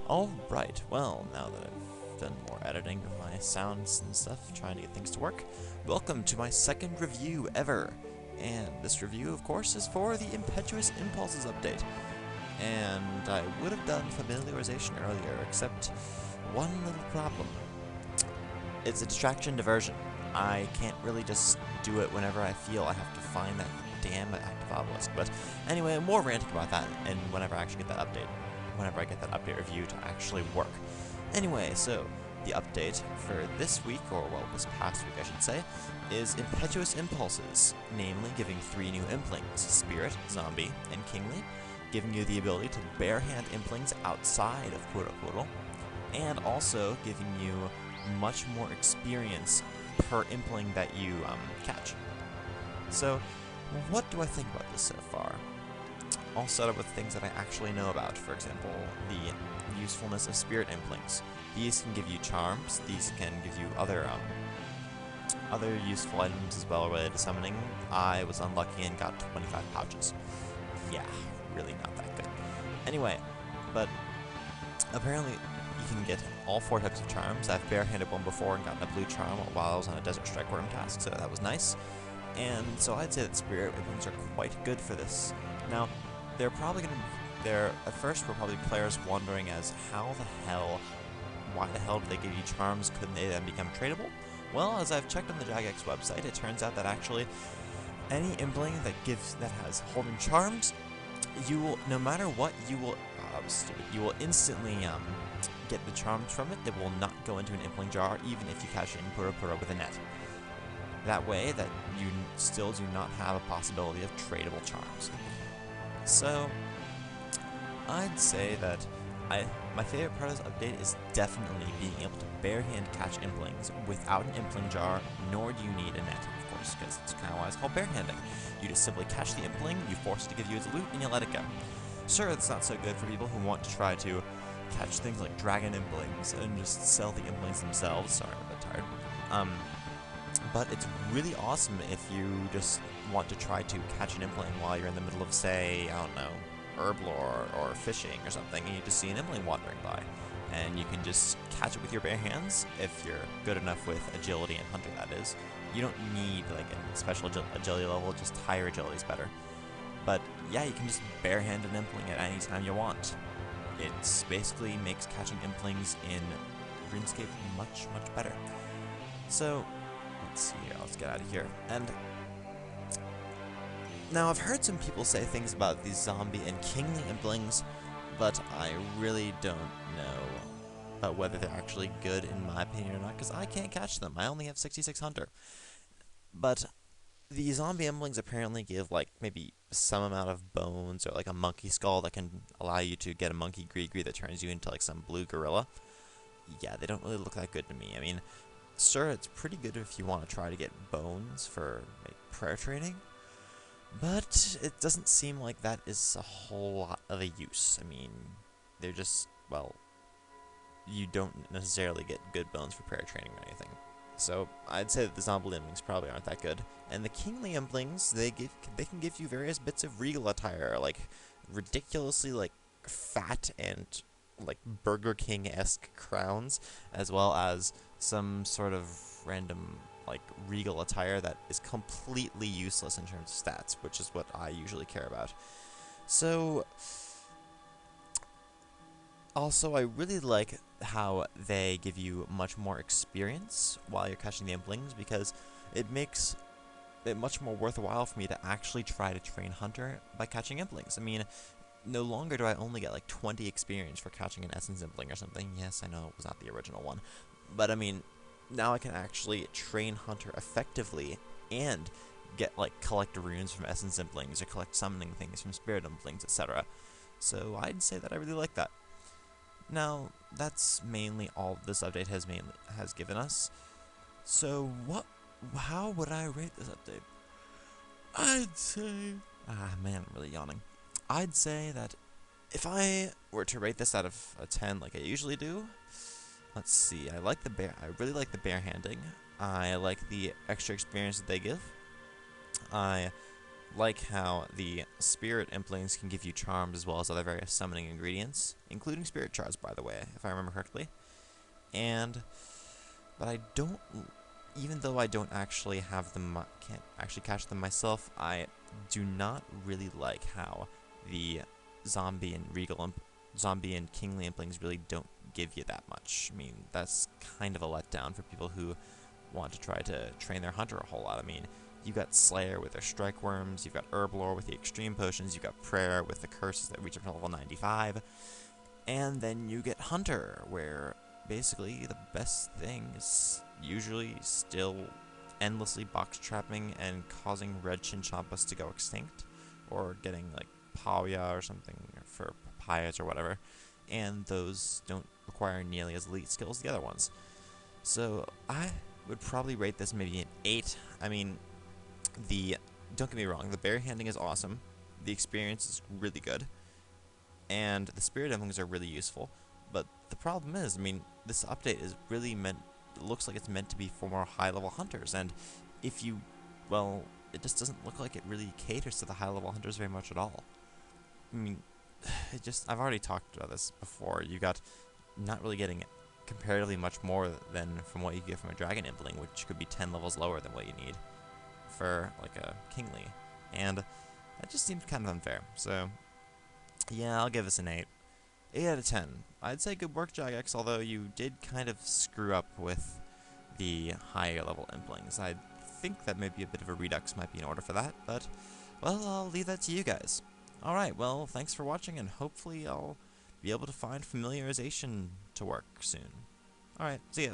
Alright, well, now that I've done more editing of my sounds and stuff, trying to get things to work, welcome to my second review ever. And this review, of course, is for the Impetuous Impulses update. And I would have done familiarization earlier, except one little problem. It's a distraction diversion. I can't really just do it whenever I feel. I have to find that damn active obelisk. But anyway, more ranting about that, and whenever I actually get that update. Whenever I get that update review to actually work. Anyway, so the update for this week, or well, this past week I should say, is Impetuous Impulses, namely giving 3 new implings, Spirit, Zombie, and Kingly, giving you the ability to barehand implings outside of Quote, and also giving you much more experience per impling that you catch. So, what do I think about this so far? I'll start up with things that I actually know about. For example, the usefulness of Spirit Implings. These can give you charms. These can give you other useful items as well related to summoning. I was unlucky and got 25 pouches. Yeah, really not that good. Anyway, but apparently you can get all 4 types of charms. I've barehanded one before and gotten a blue charm while I was on a Desert Strike Worm task, so that was nice. And so I'd say that Spirit Implings are quite good for this. Now, they're probably going to... At first, were probably players wondering as why the hell did they give you charms? Couldn't they then become tradable? Well, as I've checked on the Jagex website, it turns out that actually any impling that has holding charms, you will, no matter what, you will you will instantly get the charms from it. It will not go into an impling jar, even if you catch it in Pura with a net. That way, that you still do not have a possibility of tradable charms. So, I'd say that my favorite part of this update is definitely being able to barehand catch implings without an impling jar, nor do you need a net, of course, because it's kind of why it's called barehanding. You just simply catch the impling, you force it to give you its loot, and you let it go. Sure, it's not so good for people who want to try to catch things like dragon implings and just sell the implings themselves. Sorry, I'm a bit tired. But it's really awesome if you just want to try to catch an impling while you're in the middle of, say, I don't know, herblore or fishing or something, and you just see an impling wandering by. And you can just catch it with your bare hands, if you're good enough with agility and hunter, that is. You don't need, like, a special agility level, just higher agility is better. But, yeah, you can just barehand an impling at any time you want. It basically makes catching implings in RuneScape much, much better. So, let's see here, let's get out of here. And now, I've heard some people say things about these zombie and kingly implings, but I really don't know about whether they're actually good in my opinion or not, because I can't catch them. I only have 66 hunter. But the zombie implings apparently give, like, maybe some amount of bones, or like a monkey skull that can allow you to get a monkey gree that turns you into, like, some blue gorilla. Yeah, they don't really look that good to me. I mean, sure, it's pretty good if you want to try to get bones for, like, prayer training, but it doesn't seem like that is a whole lot of a use. I mean, they're just, well, you don't necessarily get good bones for prayer training or anything. So I'd say that the zombie implings probably aren't that good. And the kingly implings, they can give you various bits of regal attire, like ridiculously, like, fat and, like, Burger King-esque crowns, as well as some sort of random, like, regal attire that is completely useless in terms of stats, which is what I usually care about. So, also, I really like how they give you much more experience while you're catching the implings, because it makes it much more worthwhile for me to actually try to train Hunter by catching implings. I mean, no longer do I only get, like, 20 experience for catching an Essence impling or something. Yes, I know it was not the original one, but I mean, now I can actually train Hunter effectively and get, like, collect runes from Essence implings or collect summoning things from Spirit implings, etc. So I'd say that I really like that. Now, that's mainly all this update has given us. So how would I rate this update? I'd say, man, I'm really yawning. I'd say that if I were to rate this out of a 10 like I usually do, let's see, I really like the barehanding. I like the extra experience that they give. I like how the spirit implings can give you charms as well as other various summoning ingredients, including spirit shards, by the way, if I remember correctly. But I don't, even though I don't actually have them, can't actually catch them myself, I do not really like how the zombie and zombie and kingly implings really don't give you that much. I mean, that's kind of a letdown for people who want to try to train their hunter a whole lot. I mean, you've got Slayer with their strike worms, you've got Herblore with the extreme potions, you've got Prayer with the curses that reach up to level 95, and then you get Hunter, where basically the best thing is usually still endlessly box trapping and causing red Chinchompas to go extinct, or getting like Palya or something for papayas or whatever, and those don't require nearly as elite skills as the other ones. So I would probably rate this maybe an 8. I mean, don't get me wrong, the barehanding is awesome, the experience is really good, and the spirit implings are really useful, but the problem is, I mean, this update is really it looks like it's meant to be for more high-level hunters, and well, it just doesn't look like it really caters to the high-level hunters very much at all. I mean, I've already talked about this before, you got not really getting comparatively much more than from what you get from a dragon impling, which could be 10 levels lower than what you need for, like, a kingly, and that just seems kind of unfair, so yeah, I'll give this an 8. 8 out of 10. I'd say good work, Jagex, although you did kind of screw up with the higher level implings. I think that maybe a bit of a redux might be in order for that, but, well, I'll leave that to you guys. Alright, well, thanks for watching, and hopefully I'll be able to find familiarization to work soon. Alright, see ya.